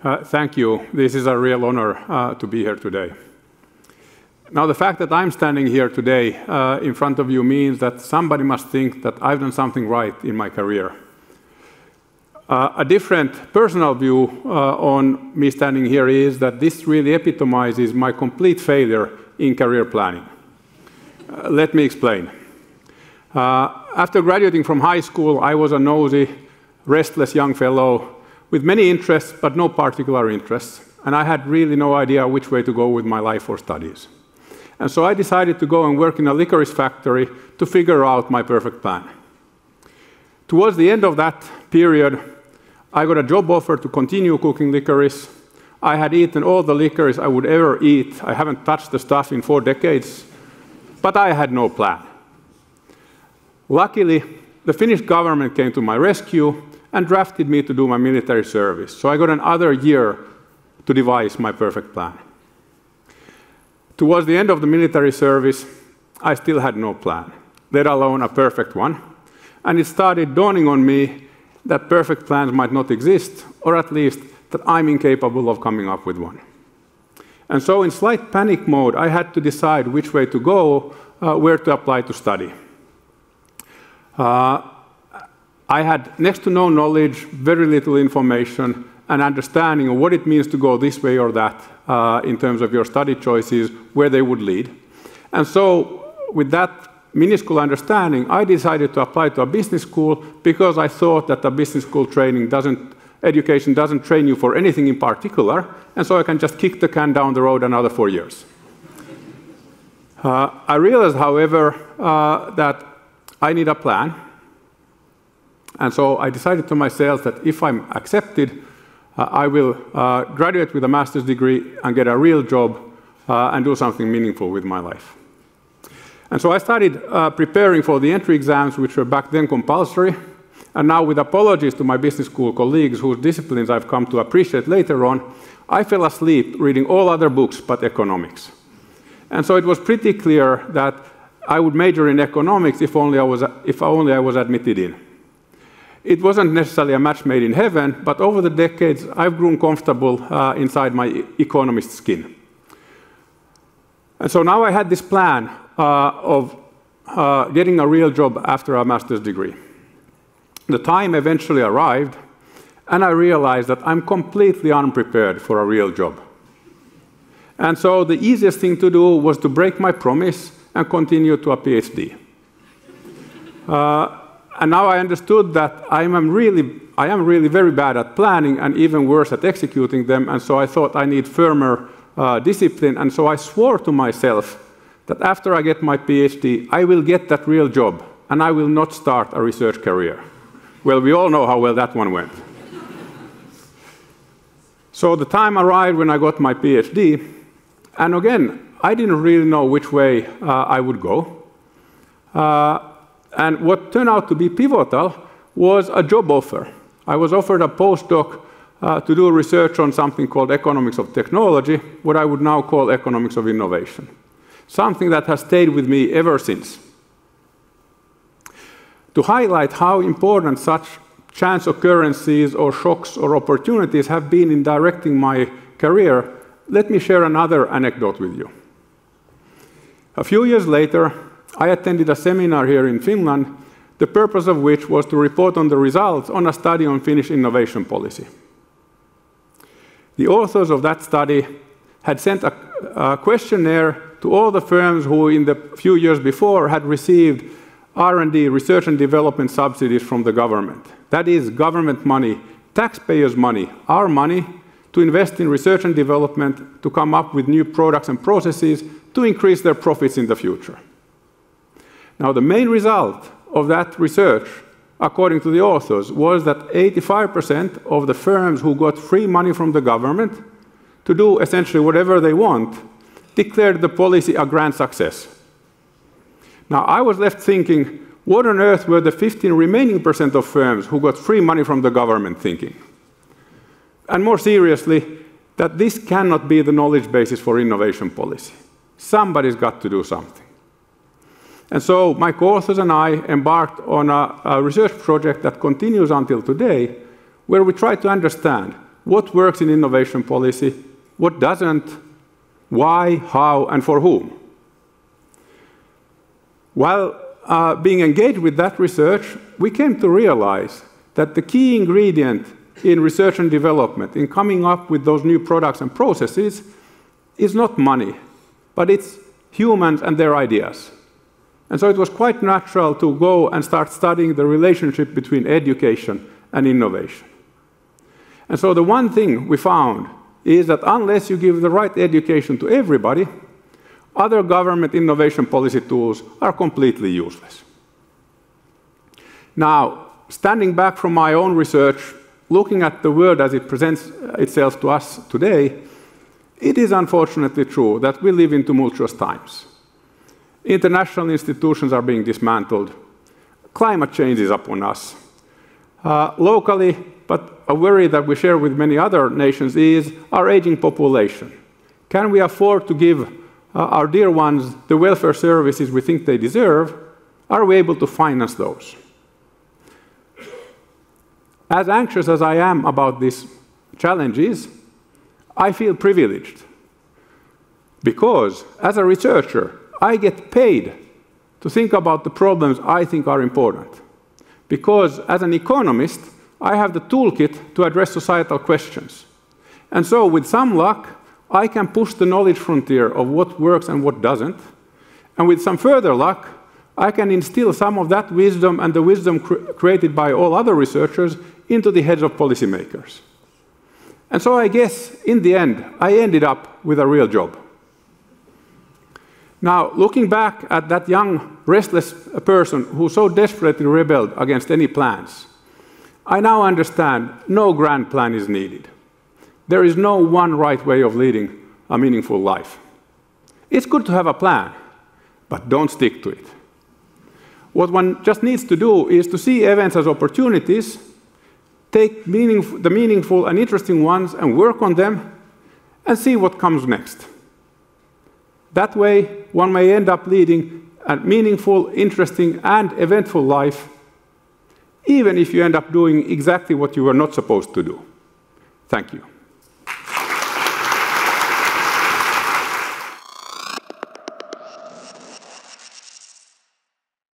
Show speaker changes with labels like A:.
A: Thank you. This is a real honor to be here today. Now, the fact that I'm standing here today in front of you means that somebody must think that I've done something right in my career. A different personal view on me standing here is that this really epitomizes my complete failure in career planning. Let me explain. After graduating from high school, I was a nosy, restless young fellow with many interests, but no particular interests, and I had really no idea which way to go with my life or studies. And so I decided to go and work in a licorice factory to figure out my perfect plan. Towards the end of that period, I got a job offer to continue cooking licorice. I had eaten all the licorice I would ever eat. I haven't touched the stuff in 4 decades, but I had no plan. Luckily, the Finnish government came to my rescue and drafted me to do my military service. So I got another year to devise my perfect plan. Towards the end of the military service, I still had no plan, let alone a perfect one. And it started dawning on me that perfect plans might not exist, or at least that I'm incapable of coming up with one. And so in slight panic mode, I had to decide which way to go, where to apply to study. I had next to no knowledge, very little information, and understanding of what it means to go this way or that in terms of your study choices, where they would lead. And so with that minuscule understanding, I decided to apply to a business school because I thought that the business school education doesn't train you for anything in particular, and so I can just kick the can down the road another 4 years. I realized, however, that I need a plan. And so I decided to myself that if I'm accepted, I will graduate with a master's degree and get a real job and do something meaningful with my life. And so I started preparing for the entry exams, which were back then compulsory. And now, with apologies to my business school colleagues, whose disciplines I've come to appreciate later on, I fell asleep reading all other books but economics. And so it was pretty clear that I would major in economics if only I was admitted in. It wasn't necessarily a match made in heaven, but over the decades, I've grown comfortable inside my economist skin. And so now I had this plan of getting a real job after a master's degree. The time eventually arrived, and I realized that I'm completely unprepared for a real job. And so the easiest thing to do was to break my promise and continue to a PhD. And now I understood that I am really very bad at planning and even worse at executing them, and so I thought I need firmer discipline, and so I swore to myself that after I get my PhD, I will get that real job, and I will not start a research career. Well, we all know how well that one went. So the time arrived when I got my PhD, and again, I didn't really know which way I would go. And what turned out to be pivotal was a job offer. I was offered a postdoc to do research on something called economics of technology, what I would now call economics of innovation, something that has stayed with me ever since. To highlight how important such chance occurrences or shocks or opportunities have been in directing my career, let me share another anecdote with you. A few years later, I attended a seminar here in Finland, the purpose of which was to report on the results on a study on Finnish innovation policy. The authors of that study had sent a questionnaire to all the firms who in the few years before had received R&D, research and development subsidies from the government. That is government money, taxpayers' money, our money, to invest in research and development, to come up with new products and processes to increase their profits in the future. Now, the main result of that research, according to the authors, was that 85% of the firms who got free money from the government to do essentially whatever they want declared the policy a grand success. Now, I was left thinking, what on earth were the 15 remaining % of firms who got free money from the government thinking? And more seriously, that this cannot be the knowledge basis for innovation policy. Somebody's got to do something. And so my co-authors and I embarked on a research project that continues until today, where we try to understand what works in innovation policy, what doesn't, why, how, and for whom. While being engaged with that research, we came to realize that the key ingredient in research and development, in coming up with those new products and processes, is not money, but it's humans and their ideas. And so it was quite natural to go and start studying the relationship between education and innovation. And so the one thing we found is that unless you give the right education to everybody, other government innovation policy tools are completely useless. Now, standing back from my own research, looking at the world as it presents itself to us today, it is unfortunately true that we live in tumultuous times. International institutions are being dismantled. Climate change is upon us. Locally, but a worry that we share with many other nations is our aging population. Can we afford to give our dear ones the welfare services we think they deserve? Are we able to finance those? As anxious as I am about these challenges, I feel privileged because, as a researcher, I get paid to think about the problems I think are important. Because, as an economist, I have the toolkit to address societal questions. And so, with some luck, I can push the knowledge frontier of what works and what doesn't. And with some further luck, I can instill some of that wisdom and the wisdom created by all other researchers into the heads of policymakers. And so I guess, in the end, I ended up with a real job. Now, looking back at that young, restless person who so desperately rebelled against any plans, I now understand no grand plan is needed. There is no one right way of leading a meaningful life. It's good to have a plan, but don't stick to it. What one just needs to do is to see events as opportunities, take the meaningful and interesting ones and work on them, and see what comes next. That way, one may end up leading a meaningful, interesting, and eventful life, even if you end up doing exactly what you were not supposed to do. Thank you.